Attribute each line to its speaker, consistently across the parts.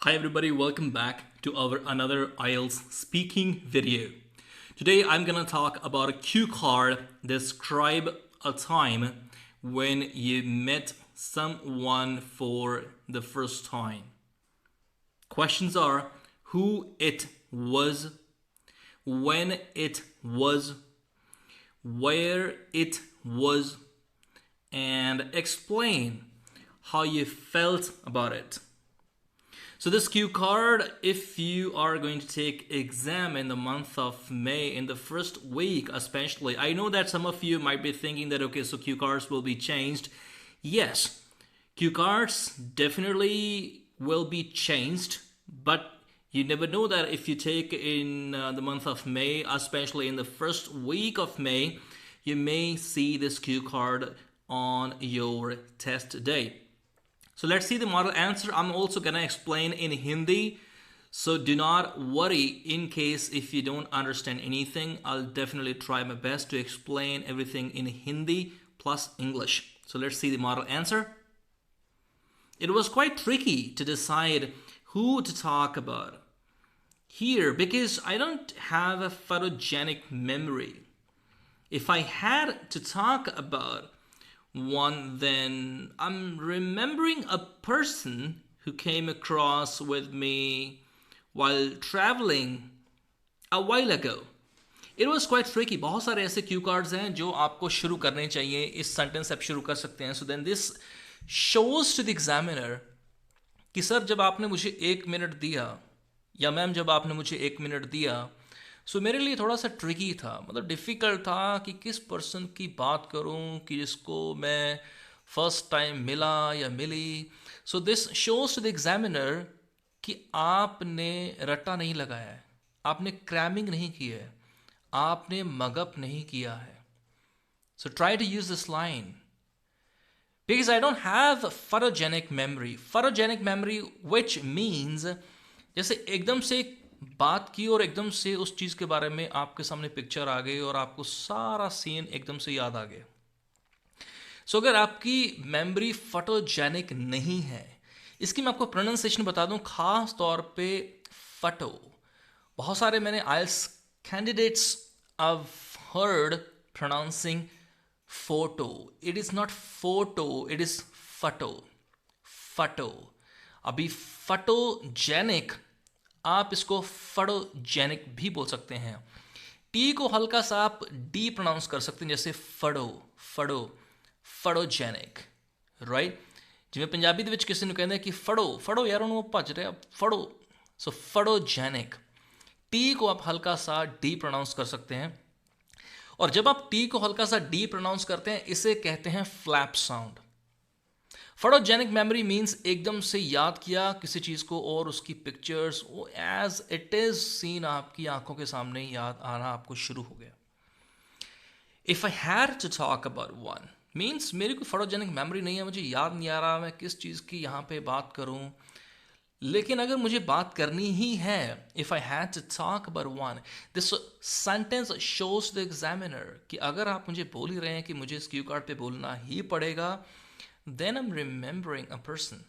Speaker 1: Hi everybody, welcome back to our another IELTS speaking video. Today I'm gonna talk about a cue card. Describe a time when you met someone for the first time. Questions are who it was, when it was, where it was, and explain how you felt about it. So this cue card, if you are going to take exam in the month of May, in the first week especially, I know that some of you might be thinking that, okay, so cue cards will be changed. Yes, cue cards definitely will be changed, but you never know that if you take in the month of May, especially in the first week of May, you may see this cue card on your test day. So let's see the model answer. I'm also gonna explain in Hindi. So do not worry in case if you don't understand anything. I'll definitely try my best to explain everything in Hindi plus English. So let's see the model answer. It was quite tricky to decide who to talk about here because I don't have a photogenic memory. If I had to talk about one, then I'm remembering a person who came across with me while traveling a while ago. It was quite tricky. बहुत सारे ऐसे cue cards हैं जो आपको शुरू करने चाहिए. इस सेंटेंस आप शुरू कर सकते हैं. So then this shows to the examiner कि सर जब आपने मुझे 1 मिनट दिया या मैम जब आपने मुझे 1 मिनट दिया, सो मेरे लिए थोड़ा सा ट्रिकी था, मतलब डिफ़िकल्ट था कि किस पर्सन की बात करूं कि जिसको मैं फर्स्ट टाइम मिला या मिली. So this shows to the examiner कि आपने रट्टा नहीं लगाया है, आपने क्रैमिंग नहीं की है, आपने मगअप नहीं किया है. So try to use this line because I don't have photogenic memory. Photogenic memory which means जैसे एकदम से बात की और एकदम से उस चीज़ के बारे में आपके सामने पिक्चर आ गई और आपको सारा सीन एकदम से याद आ गया. सो अगर आपकी मेमोरी फोटोजेनिक नहीं है, इसकी मैं आपको प्रोनाउंसिएशन बता दूं, खास तौर पे फटो. बहुत सारे मैंने आइल्स candidates I've heard pronouncing photo. It is not photo, it is photo. Photo. अभी फोटोजेनिक आप इसको फटोजेनिक भी बोल सकते हैं. टी को हल्का सा आप डी प्रोनाउंस कर सकते हैं, जैसे फड़ो फड़ो फटोजेनिक, राइट. जिਵੇਂ पंजाबी ਦੇ ਵਿੱਚ ਕਿਸੇ ਨੂੰ ਕਹਿੰਦੇ ਕਿ फड़ो फड़ो यार ਉਹਨੂੰ ਭੱਜ ਰਿਹਾ फड़ो. सो फटोजेनिक. टी को आप हल्का सा डी प्रोनाउंस कर सकते हैं, और जब आप टी को हल्का सा डी प्रोनाउंस करते हैं इसे कहते हैं flap sound. Photogenic memory means एकदम से याद किया किसी चीज़ को और उसकी पिक्चर्स वो एज इट इज़ सीन आपकी आंखों के सामने याद आना आपको शुरू हो गया. If I had to talk about one means मेरी कोई फोटोजेनिक मेमोरी नहीं है, मुझे याद नहीं आ रहा मैं किस चीज़ की यहाँ पे बात करूँ. लेकिन अगर मुझे बात करनी ही है, if I had to talk about one, this sentence shows the examiner कि अगर आप मुझे बोल ही रहे हैं कि मुझे इस क्यू कार्ड पे बोलना ही पड़ेगा, then I'm remembering a person.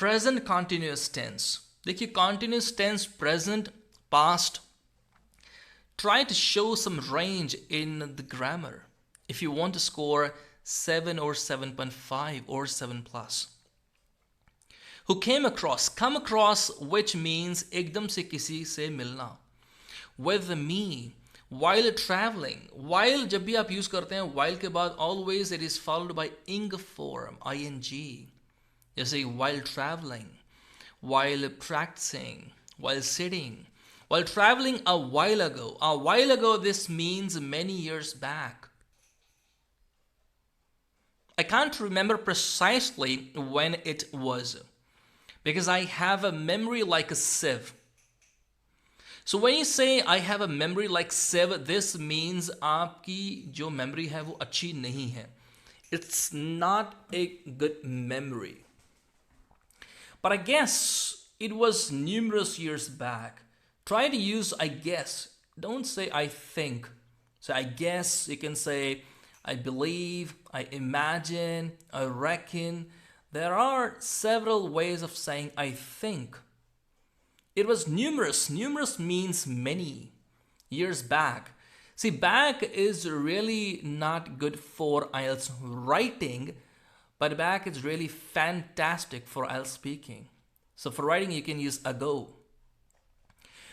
Speaker 1: Present continuous tense. देखिए continuous tense, present, past. Try to show some range in the grammar if you want to score 7 or 7.5 or 7 plus. Who came across. Come across which means एकदम से किसी से मिलना. With me. While traveling, while जब भी आप use करते हैं, while के बाद always it is followed by ing form, ing. जैसे while traveling, while practicing, while sitting, while traveling a while ago. A while ago, this means many years back. I can't remember precisely when it was because I have a memory like a sieve. So when you say I have a memory like sieve, this means आपकी जो memory है वो अच्छी नहीं है. It's not a good memory. But I guess it was numerous years back. Try to use I guess. Don't say I think. So I guess. You can say I believe, I imagine, I reckon. There are several ways of saying I think. It was numerous. Numerous means many years back. See, back is really not good for IELTS writing, but back is really fantastic for IELTS speaking. So for writing, you can use ago.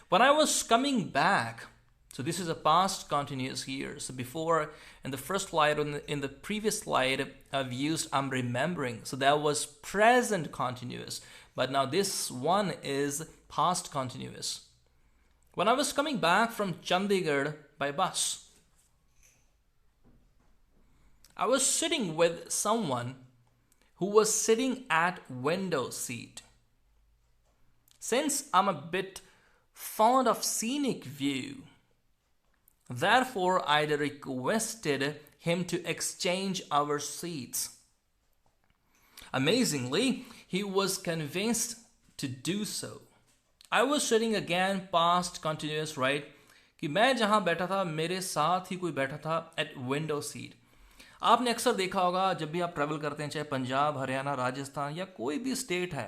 Speaker 1: When I was coming back, so this is a past continuous here. So before, in the first slide, in the previous slide, I've used I'm remembering. So that was present continuous. But now this one is past continuous. When I was coming back from Chandigarh by bus, I was sitting with someone who was sitting at window seat. Since I'm a bit fond of scenic view, therefore I requested him to exchange our seats. Amazingly, he was convinced to do so. I was sitting again past continuous, right? कि मैं जहां बैठा था मेरे साथ ही कोई बैठा था at window seat. आपने अक्सर देखा होगा जब भी आप ट्रैवल करते हैं, चाहे पंजाब, हरियाणा, राजस्थान या कोई भी स्टेट है,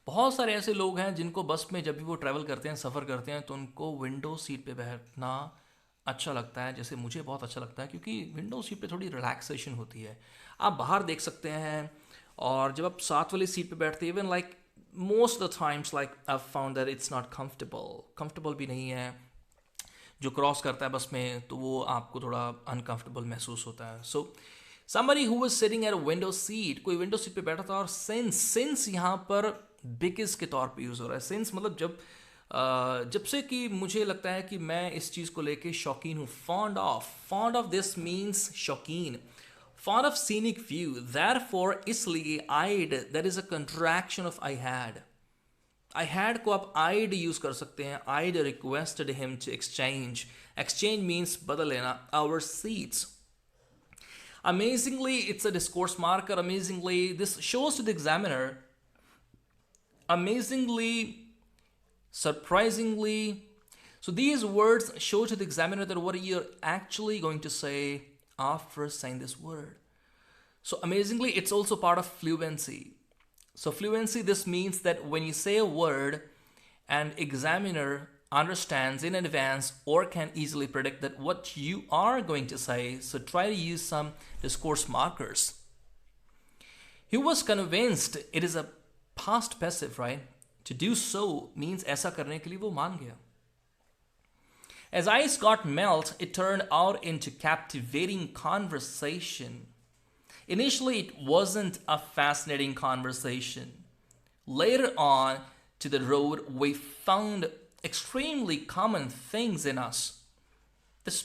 Speaker 1: बहुत सारे ऐसे लोग हैं जिनको बस में जब भी वो ट्रैवल करते हैं, सफ़र करते हैं, तो उनको विंडो सीट पे बैठना अच्छा लगता है. जैसे मुझे बहुत अच्छा लगता है क्योंकि विंडो सीट पे थोड़ी रिलैक्सेशन होती है. आप बाहर देख सकते हैं और जब आप साथ वाली सीट पे बैठते हैं, even like most of the times like I found that it's not comfortable भी नहीं है. जो क्रॉस करता है बस में तो वो आपको थोड़ा अनकंफर्टेबल महसूस होता है. सो somebody who was sitting at a window seat, कोई विंडो सीट पे बैठा था. और since यहाँ पर बिगिस के तौर पे यूज़ हो रहा है. since मतलब जब से कि मुझे लगता है कि मैं इस चीज़ को लेके शौकीन हूँ. fond of this means शौकीन. fond of scenic view, therefore इसलिए I'd, that is a contraction of I had. I had को आप I'd यूज़ कर सकते हैं. I'd requested him to exchange. Exchange means बदल लेना. Our seats. Amazingly, it's a discourse marker. Amazingly, this shows to the examiner. Amazingly, surprisingly. So these words show to the examiner that what you're actually going to say after saying this word. So amazingly, it's also part of fluency. So fluency, this means that when you say a word, an examiner understands in advance or can easily predict that what you are going to say. So try to use some discourse markers. He was convinced. It is a past passive, right? To do so means ऐसा करने के लिए वो मान गया. As ice got melt, it turned out into captivating conversation. Initially, it wasn't a fascinating conversation. Later on to the road, we found extremely common things in us. This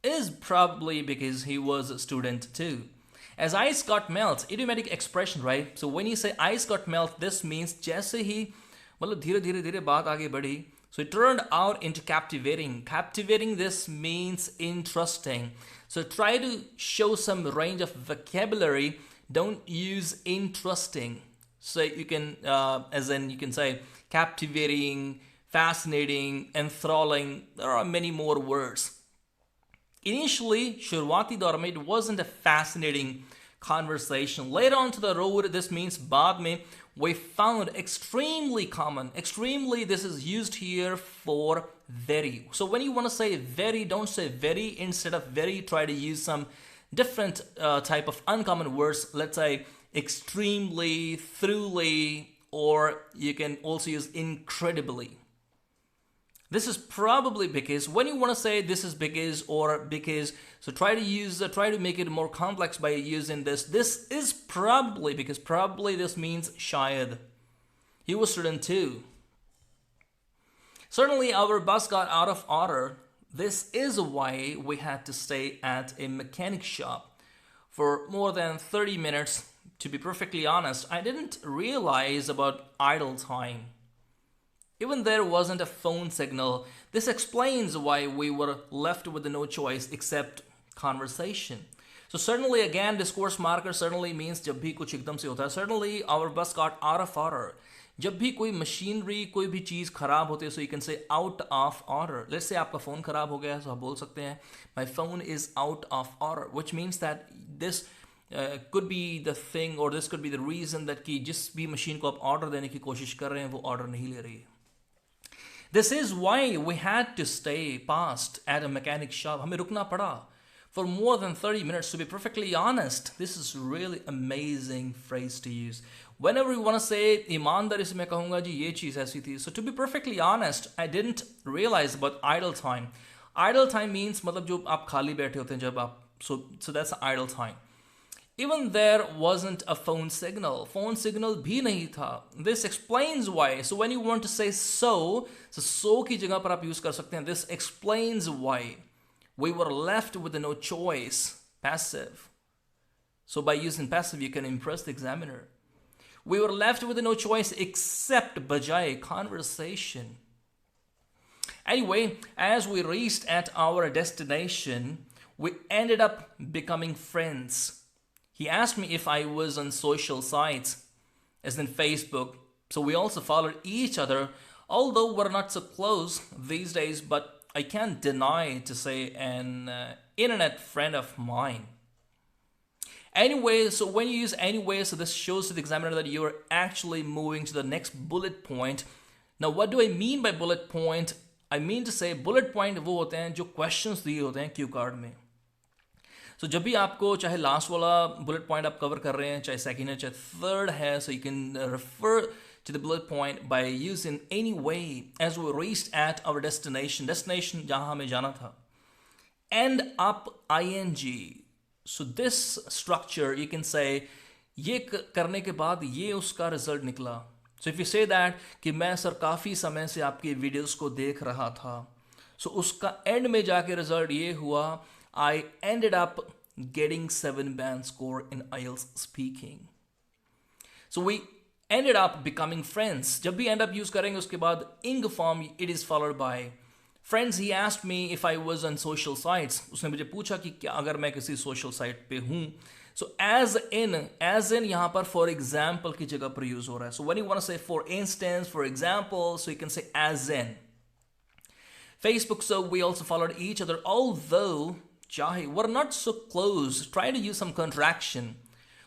Speaker 1: is probably because he was a student too. As ice got melt, idiomatic expression, right? So when you say ice got melt, this means जैसे ही मतलब धीरे धीरे बात आगे बढ़ी. So it turned out into captivating. Captivating, this means interesting. So try to show some range of vocabulary. Don't use interesting. So you can, as in you can say captivating, fascinating, enthralling. There are many more words. Initially, शुरुआती दौर में, it wasn't a fascinating conversation. Later on to the road, this means बाद में, we found extremely common. Extremely, this is used here for very. So when you want to say very, don't say very. Instead of very, try to use some different type of uncommon words. Let's say extremely, throughly, or you can also use incredibly. This is probably because when you want to say this is because or because, so try to make it more complex by using this. This is probably because probably this means shayad. He was student too. Certainly our bus got out of order. This is why we had to stay at a mechanic shop for more than 30 minutes. To be perfectly honest, I didn't realize about idle time. Even there wasn't a phone signal. This explains why we were left with no choice except conversation. So certainly again, discourse marker certainly means जब भी कुछ एकदम से होता है. Certainly our bus got out of order. जब भी कोई machinery, कोई भी चीज़ खराब होती है, so you can say out of order. Let's say आपका phone खराब हो गया, so आप बोल सकते हैं my phone is out of order, which means that this could be the thing or this could be the reason that कि जिस भी machine को आप order देने की कोशिश कर रहे हैं वो order नहीं ले रही. This is why we had to stay past at a mechanic shop. हमें रुकना पड़ा for more than 30 minutes. To be perfectly honest, this is really amazing phrase to use. Whenever you want to say ईमानदारी से मैं कहूँगा जी ये चीज़ ऐसी थी. So to be perfectly honest, I didn't realize about idle time. Idle time means मतलब जो आप खाली बैठे होते हैं जब आप so that's idle time. Even there wasn't a phone signal. Phone signal भी नहीं था. This explains why. So when you want to say so की जगह पर आप use कर सकते हैं. This explains why we were left with no choice. Passive. So by using passive, you can impress the examiner. We were left with no choice except bajaye conversation. Anyway, as we reached at our destination, we ended up becoming friends. He asked me if I was on social sites, as in Facebook. So we also followed each other, although we're not so close these days, but I can't deny to say an internet friend of mine. Anyway, so when you use anyway, so this shows to the examiner that you are actually moving to the next bullet point. Now, what do I mean by bullet point? I mean to say bullet point वो होते हैं जो questions दिए होते हैं Q card में. So जब भी आपको चाहे लास्ट वाला bullet point आप कवर कर रहे हैं, चाहे सेकंड है, चाहे थर्ड है, so you can refer to the bullet point by using anyway as we reached at our destination. Destination जहाँ हमें जाना था. End up ing. So this structure you can say ये करने के बाद ये उसका रिजल्ट निकला. So if you say that कि मैं सर काफ़ी समय से आपकी वीडियोस को देख रहा था, so उसका एंड में जाके रिजल्ट ये हुआ, I ended up getting 7 band score in IELTS speaking. So we ended up becoming friends. जब भी end up use करेंगे उसके बाद ing form it is followed by friends. He asked me if I was on social sites. उसने मुझे पूछा कि क्या अगर मैं किसी social site पे हूँ. So as in यहाँ पर for example की जगह पर use हो रहा है. So when you want to say for instance, for example, so you can say as in. Facebook, so we also followed each other, although चाहे we're not so close. Try to use some contraction.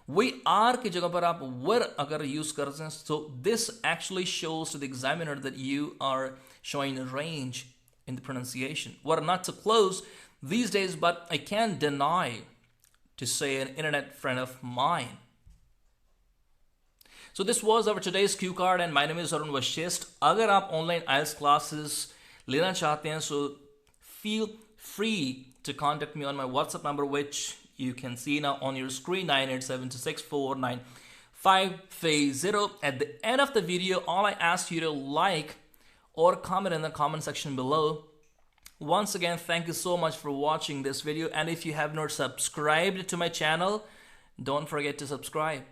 Speaker 1: We are की जगह पर आप were अगर use करते हैं, so this actually shows to the examiner that you are showing a range in the pronunciation. We're not so close these days, but I can't deny to say an internet friend of mine. So this was our today's cue card, and my name is Arun Vashisht. अगर आप online IELTS classes लेना चाहते हैं, so feel free to contact me on my WhatsApp number, which you can see now on your screen, 987264950. At the end of the video, all I ask you to like or comment in the comment section below. Once again, thank you so much for watching this video, and if you have not subscribed to my channel, don't forget to subscribe.